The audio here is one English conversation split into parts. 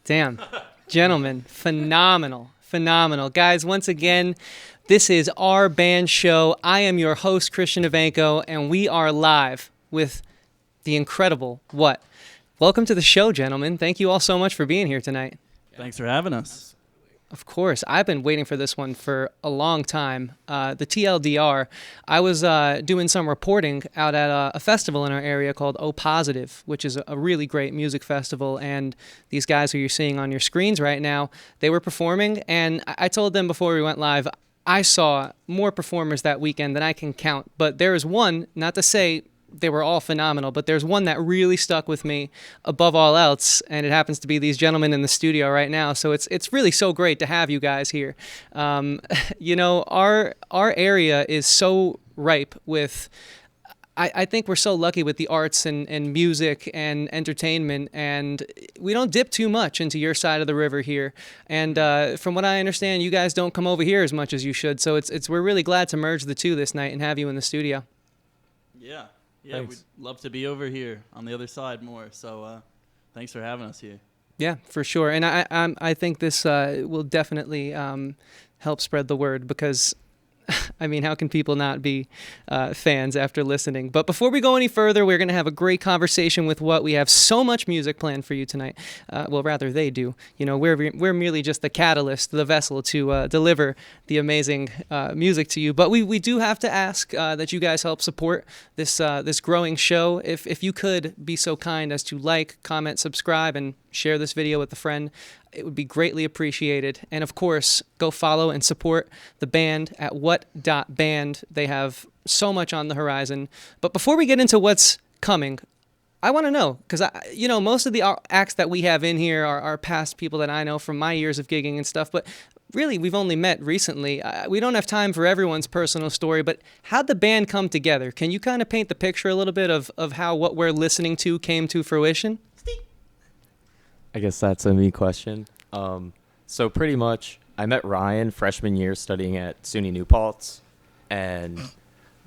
Damn. Gentlemen, phenomenal. Guys, once again, this is our band show. I am your host, Christian Ivanko, and we are live with the incredible What? Welcome to the show, gentlemen. Thank you all so much for being here tonight. Thanks for having us. Of course. I've been waiting for this one for a long time. The TLDR, I was doing some reporting out at a festival in our area called O Positive, which is a really great music festival. And these guys who you're seeing on your screens right now, they were performing. And I told them before we went live, I saw more performers that weekend than I can count. But there is one, not to say they were all phenomenal, but there's one that really stuck with me above all else, and it happens to be these gentlemen in the studio right now. So it's really so great to have you guys here. You know, our area is so ripe with, I think we're so lucky with the arts and music and entertainment, and we don't dip too much into your side of the river here. And from what I understand, you guys don't come over here as much as you should. So we're really glad to merge the two this night and have you in the studio. Yeah. Yeah, Thanks. we'd love to be over here on the other side more. So thanks for having us here. Yeah, for sure. And I think this will definitely help spread the word because, I mean, how can people not be fans after listening? But before we go any further, we're going to have a great conversation with What. We have so much music planned for you tonight. Well, rather they do. You know, we're merely just the catalyst, the vessel to deliver the amazing music to you. But we do have to ask that you guys help support this growing show. If you could be so kind as to like, comment, subscribe, and share this video with a friend, it would be greatly appreciated. And of course, go follow and support the band at what.band. They have so much on the horizon. But before we get into what's coming, I want to know, because most of the acts that we have in here are past people that I know from my years of gigging and stuff, but really we've only met recently. We don't have time for everyone's personal story, but how'd the band come together? Can you kind of paint the picture a little bit of how what we're listening to came to fruition? I guess that's a me question. So pretty much, I met Ryan freshman year studying at SUNY New Paltz, and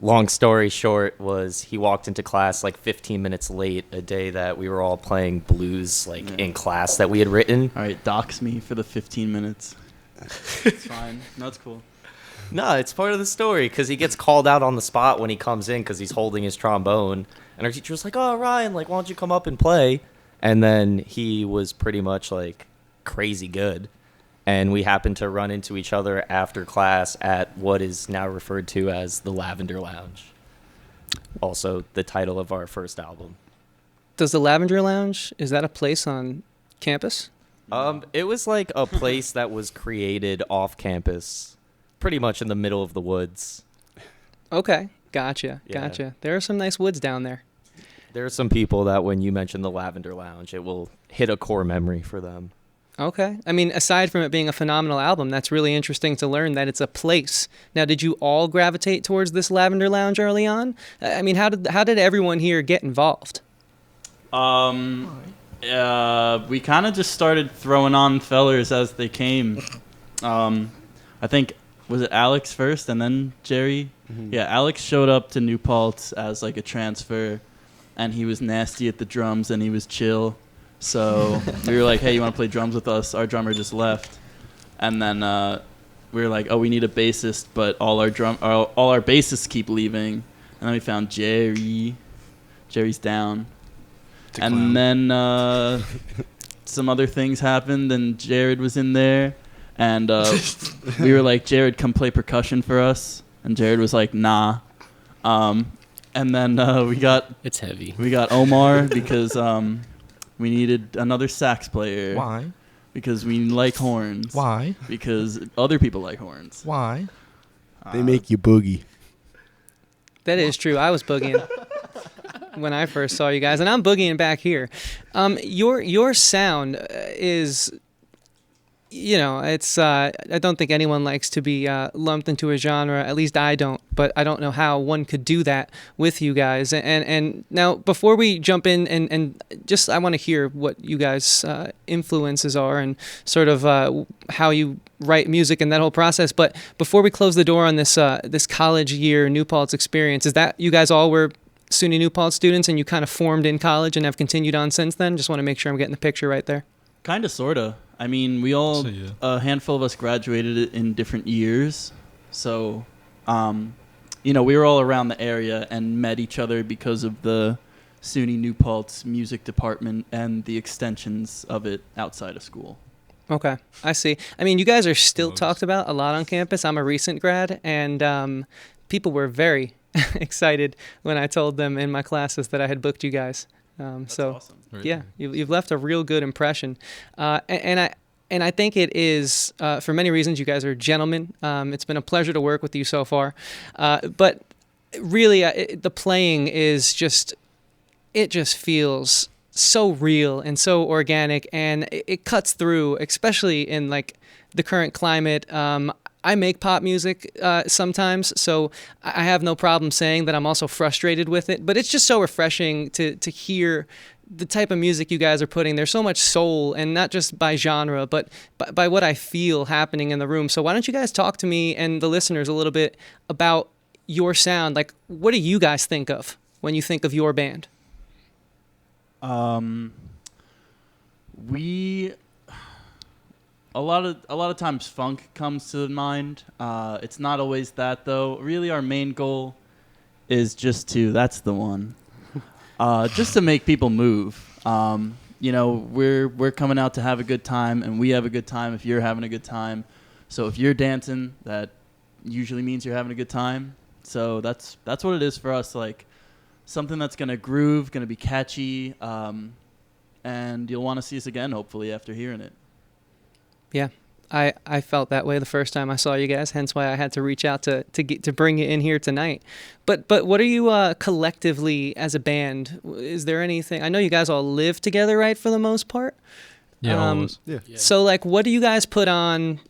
long story short was he walked into class like 15 minutes late a day that we were all playing blues in class that we had written. All right, dox me for the 15 minutes. It's fine. No, it's cool. No, it's part of the story because he gets called out on the spot when he comes in because he's holding his trombone, and our teacher was like, "Oh, Ryan, why don't you come up and play?" And then he was pretty much crazy good. And we happened to run into each other after class at what is now referred to as the Lavender Lounge. Also the title of our first album. Does the Lavender Lounge, is that a place on campus? It was like a place that was created off campus, pretty much in the middle of the woods. Okay, gotcha. There are some nice woods down there. There are some people that when you mention the Lavender Lounge, it will hit a core memory for them. Okay. I mean, aside from it being a phenomenal album, that's really interesting to learn that it's a place. Now, did you all gravitate towards this Lavender Lounge early on? I mean, how did everyone here get involved? We kind of just started throwing on fellers as they came. I think, was it Alex first and then Jerry? Mm-hmm. Yeah, Alex showed up to New Paltz as a transfer, and he was nasty at the drums and he was chill. So we were like, hey, you want to play drums with us? Our drummer just left. And then we were like, oh, we need a bassist, but all our bassists keep leaving. And then we found Jerry. Jerry's down. And then some other things happened, and Jared was in there. And we were like, Jared, come play percussion for us. And Jared was like, nah. And then It's heavy. we got Omar because we needed another sax player. Why? Because we like horns. Why? Because other people like horns. Why? They make you boogie. That is true. I was boogieing when I first saw you guys, and I'm boogieing back here. Your sound is, it's I don't think anyone likes to be lumped into a genre. At least I don't. But I don't know how one could do that with you guys. And now, before we jump in, and just I want to hear what you guys' influences are and sort of how you write music and that whole process. But before we close the door on this this college year New Paltz experience, is that you guys all were SUNY New Paltz students and you kind of formed in college and have continued on since then? Just want to make sure I'm getting the picture right there. Kind of, sort of. I mean, we all, a handful of us graduated in different years. So, we were all around the area and met each other because of the SUNY New Paltz music department and the extensions of it outside of school. Okay, I see. I mean, you guys are still talked about a lot on campus. I'm a recent grad, and people were very excited when I told them in my classes that I had booked you guys. That's So, awesome. Really? yeah, you've left a real good impression. And I think it is, for many reasons, you guys are gentlemen. It's been a pleasure to work with you so far. But really, the playing is just, it just feels so real and so organic, and it cuts through, especially in like the current climate. I make pop music sometimes, so I have no problem saying that I'm also frustrated with it. But it's just so refreshing to hear the type of music you guys are putting. There's so much soul, and not just by genre, but by what I feel happening in the room. So why don't you guys talk to me and the listeners a little bit about your sound? Like, what do you guys think of when you think of your band? A lot of times funk comes to mind. It's not always that though. Really, our main goal is just to make people move. We're coming out to have a good time, and we have a good time if you're having a good time. So if you're dancing, that usually means you're having a good time. So that's what it is for us. Like something that's gonna groove, gonna be catchy, and you'll want to see us again, hopefully, after hearing it. Yeah, I felt that way the first time I saw you guys, hence why I had to reach out to bring you in here tonight. But what are you collectively as a band? Is there anything? I know you guys all live together, right, for the most part? Yeah, almost. Yeah. So, like, what do you guys put on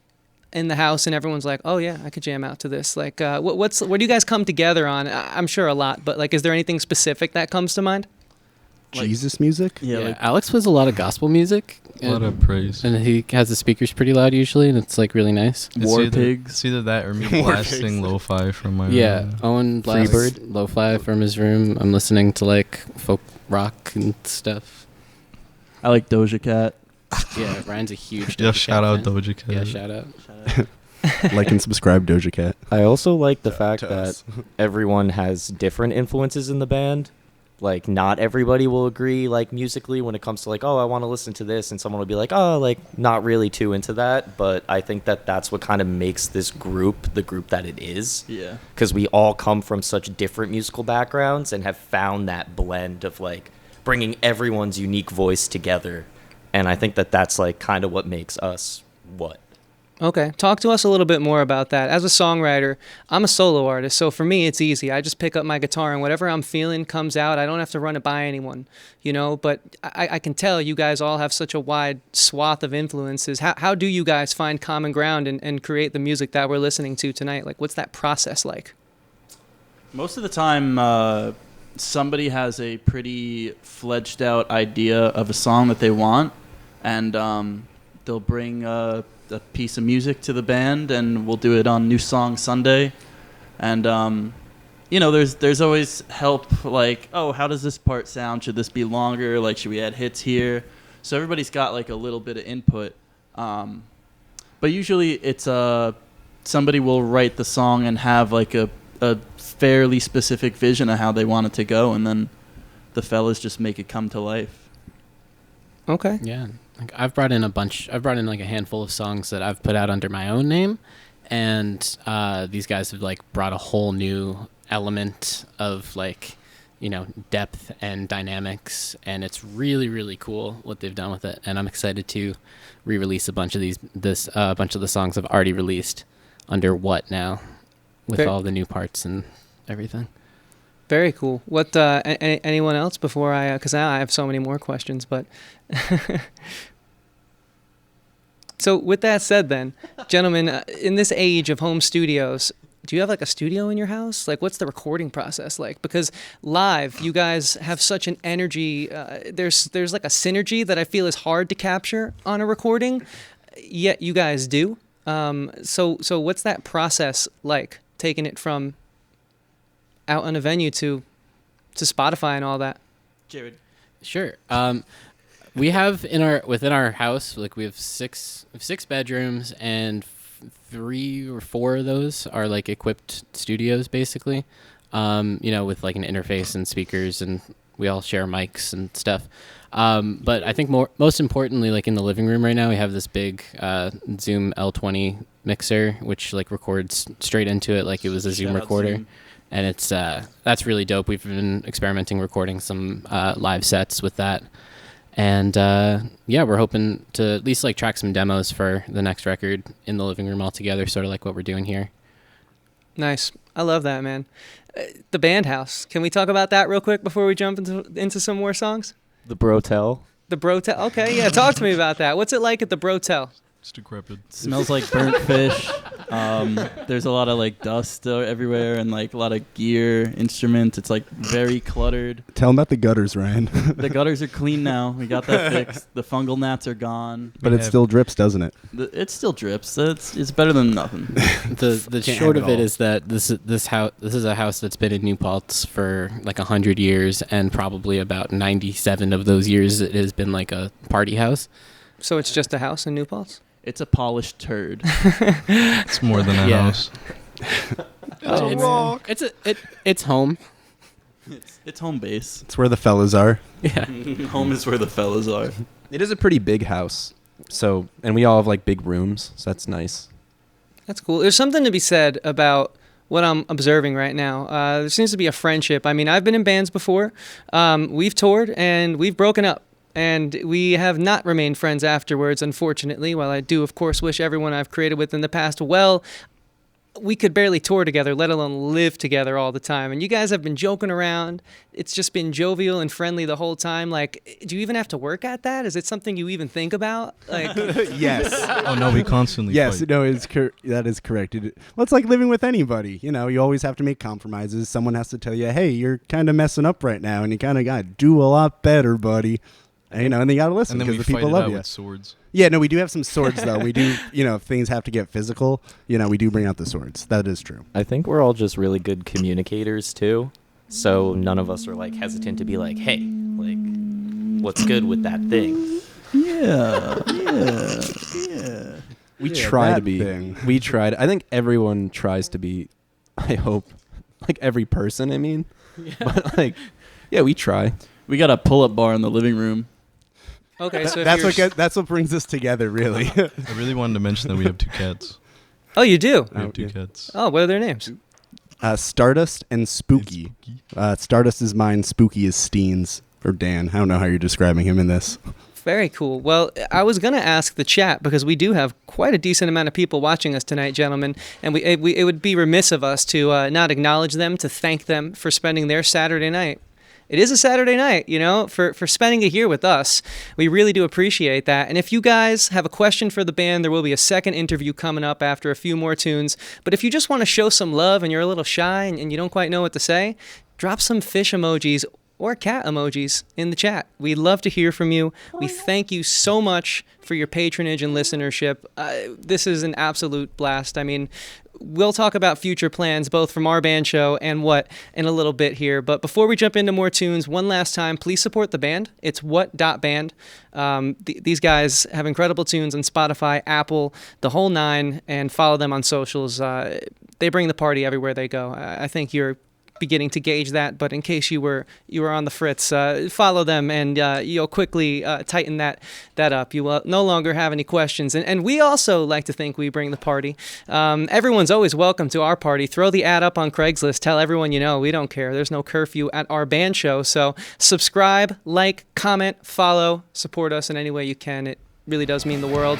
in the house and everyone's like, oh, yeah, I could jam out to this? Like, what do you guys come together on? I'm sure a lot, but, like, is there anything specific that comes to mind? Jesus music? Yeah, Yeah, like Alex plays a lot of gospel music. A lot of praise. And he has the speakers pretty loud usually, and it's like really nice. War Pigs. It's either that or me War blasting Pigs. lo-fi from my Yeah, room. Owen blasts Freebird. lo-fi from his room. I'm listening to like folk rock and stuff. I like Doja Cat. Yeah, Ryan's a huge Yeah, Doja shout Cat out fan. Doja Cat. Yeah, shout out. Like and subscribe, Doja Cat. I also like the To- fact to that us. everyone has different influences in the band. Like, not everybody will agree, like, musically when it comes to, like, oh, I want to listen to this, and someone will be like, oh, like, not really too into that. But I think that that's what kind of makes this group the group that it is. Yeah. Because we all come from such different musical backgrounds and have found that blend of, like, bringing everyone's unique voice together. And I think that that's, like, kind of what makes us what. Okay, talk to us a little bit more about that. As a songwriter, I'm a solo artist, so for me it's easy. I just pick up my guitar and whatever I'm feeling comes out. I don't have to run it by anyone, but I can tell you guys all have such a wide swath of influences. How do you guys find common ground and create the music that we're listening to tonight? Like, what's that process like? Most of the time, somebody has a pretty fledged out idea of a song that they want, and they'll bring a piece of music to the band, and we'll do it on New Song Sunday. And there's always help, like, oh, how does this part sound? Should this be longer? Like, should we add hits here? So everybody's got like a little bit of input, but usually it's somebody will write the song and have like a fairly specific vision of how they want it to go, and then the fellas just make it come to life. Okay. Yeah, like I've brought in like a handful of songs that I've put out under my own name, and these guys have like brought a whole new element of like, depth and dynamics, and it's really, really cool what they've done with it. And I'm excited to re-release a bunch of bunch of the songs I've already released under What now, with all the new parts and everything. Very cool. What? Anyone else before because now I have so many more questions. But so with that said, then, gentlemen, in this age of home studios, do you have like a studio in your house? Like, what's the recording process like? Because live, you guys have such an energy. There's like a synergy that I feel is hard to capture on a recording, yet you guys do. So what's that process like? Taking it from out on a venue to Spotify and all that. Jared. Sure. We have within our house, like we have six bedrooms, and 3 or 4 of those are like equipped studios, basically. With like an interface and speakers, and we all share mics and stuff. But I think most importantly, like in the living room right now, we have this big Zoom L20 mixer, which like records straight into it like it was a Zoom recorder. Zoom. And it's that's really dope. We've been experimenting recording some live sets with that. And we're hoping to at least like track some demos for the next record in the living room all together, sort of like what we're doing here. Nice. I love that, man. The band house. Can we talk about that real quick before we jump into some more songs? The Brotel. The Brotel. Okay, yeah. Talk to me about that. What's it like at the Brotel? It's decrepit. Smells like burnt fish. There's a lot of like dust everywhere and like a lot of gear, instruments. It's like very cluttered. Tell them about the gutters, Ryan. The gutters are clean now. We got that fixed. The fungal gnats are gone. But it still drips, doesn't it? It still drips. It's better than nothing. The short of it is that this is a house that's been in New Paltz for like 100 years, and probably about 97 of those years it has been like a party house. So it's just a house in New Paltz? It's a polished turd. It's more than a house. It's home. It's home base. It's where the fellas are. Yeah. Home is where the fellas are. It is a pretty big house. So, and we all have like big rooms, so that's nice. That's cool. There's something to be said about what I'm observing right now. There seems to be a friendship. I mean, I've been in bands before. We've toured and we've broken up. And we have not remained friends afterwards, unfortunately. While I do, of course, wish everyone I've created with in the past well, we could barely tour together, let alone live together all the time. And you guys have been joking around. It's just been jovial and friendly the whole time. Like, do you even have to work at that? Is it something you even think about? Like, Yes. Oh no, we constantly Yes, fight. no, that is correct. Well, it's like living with anybody. You know, you always have to make compromises. Someone has to tell you, hey, you're kind of messing up right now, and you kind of got to do a lot better, buddy. And then you got to listen And then because we the fight people it love out you. with swords. Yeah, no, we do have some swords, though. We do, if things have to get physical, we do bring out the swords. That is true. I think we're all just really good communicators too. So none of us are like hesitant to be like, hey, like, what's good with that thing? Yeah. We Yeah, try that to be. thing. We tried. I think everyone tries to be. I hope, like every person. I mean, but like, yeah, we try. We got a pull-up bar in the living room. okay, so if That's what brings us together, really. I really wanted to mention that we have 2 cats. Oh, you do? We have Oh, 2 yeah. cats. Oh, what are their names? Stardust and Spooky. Stardust is mine, Spooky is Steen's, or Dan. I don't know how you're describing him in this. Very cool. Well, I was going to ask the chat because we do have quite a decent amount of people watching us tonight, gentlemen, and it would be remiss of us to not acknowledge them, to thank them for spending their Saturday night. It is a Saturday night, for spending it here with us. We really do appreciate that. And if you guys have a question for the band, there will be a second interview coming up after a few more tunes. But if you just want to show some love and you're a little shy and you don't quite know what to say, drop some fish emojis or cat emojis in the chat. We'd love to hear from you. We thank you so much for your patronage and listenership. This is an absolute blast. I mean, we'll talk about future plans, both from our band show and what in a little bit here. But before we jump into more tunes, one last time, please support the band. It's what.band. These guys have incredible tunes on Spotify, Apple, the whole nine, and follow them on socials. They bring the party everywhere they go. I think you're beginning to gauge that, but in case you were on the fritz, follow them and you'll quickly tighten that up. You will no longer have any questions, and we also like to think we bring the party. Everyone's always welcome to our party. Throw the ad up on Craigslist. Tell everyone you know. We don't care. There's no curfew at our band show. So subscribe, like, comment, follow, support us in any way you can. It really does mean the world.